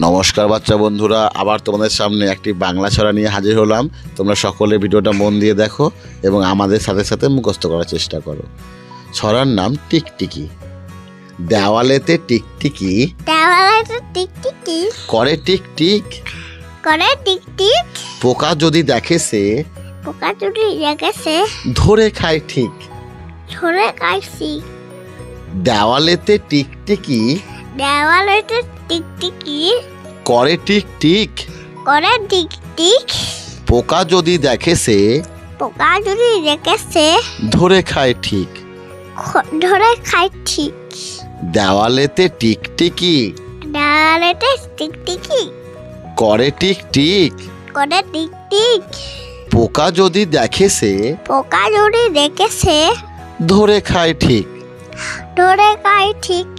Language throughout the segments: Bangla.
নমস্কার বাচ্চা বন্ধুরা, আবার তোমাদের সামনে একটি বাংলা ছড়া নিয়ে হাজির হলাম। তোমরা সকলে ভিডিওটা মন দিয়ে দেখো এবং আমাদের সাথে সাথে মুখস্থ করার চেষ্টা করো। ছড়ার নাম টিকটিকি। দেওয়ালেতে টিকটিকি, দেওয়ালেতে টিকটিকি করে টিকটিক, করে টিকটিক। পোকা যদি দেখে সে, পোকা যদি দেখেছে ধরে খায় ঠিক। ধরে খাইছি। দেওয়ালেতে টিকটিকি, দেওয়ালেতে টিকটিকি করে টিকটিক, করে টিকটিক। পোকা যদি দেখে সে, পোকা যদি দেখেছে ধরে খায় ঠিক। ধরে খাই ঠিক। দেওয়ালেতে টিকটিকি, দেওয়ালেতে টিকটিকি করে টিকটিক, করে টিকটিক। পোকা যদি দেখে সে, পোকা যদি দেখেছে ধরে খায় ঠিক। ধরে খাই ঠিক।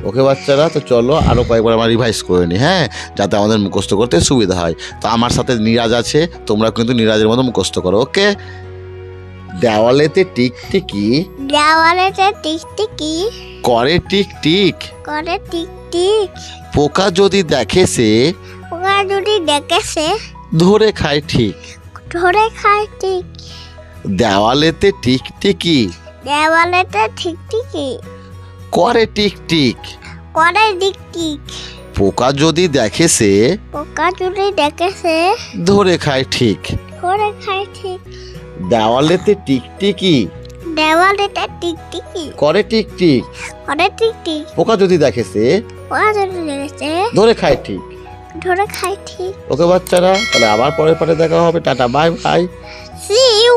ওকে বাচ্চারা, তো চলো আরও কয়েকবার আমরা রিভাইজ করে নিই, হ্যাঁ, যাতে আমাদের মুখস্থ করতে সুবিধা হয়। তো আমার সাথে নিরাজ আছে, তোমরা কিন্তু নিরাজের মতো মুখস্থ করো, ওকে। দেওয়ালেতে টিকটিকি, দেওয়ালেতে টিকটিকি করে টিকটিক, করে টিকটিক। পোকা যদি দেখে সে, পোকা যদি দেখেছে ধরে খায় ঠিক। ধরে খাই ঠিক। দেওয়ালেতে টিকটিকি, দেওয়ালেতে টিকটিকি করে টিকটিক, করে টিকটিক। পোকা যদি দেখে সে, পোকা যদি দেখেছে ধরে খায় ঠিক। ধরে খাই ঠিক। দেওয়ালেতে টিকটিকি, দেওয়ালেতে টিকটিকি করে টিকটিক, করে টিকটিক। পোকা যদি দেখে সে, পোকা যদি দেখেছে ধরে খায় ঠিক। ধরে খাই ঠিক। ওকে বাচ্চারা, তাহলে আবার পরের পাঠে দেখা হবে। Tata, bye bye. See you.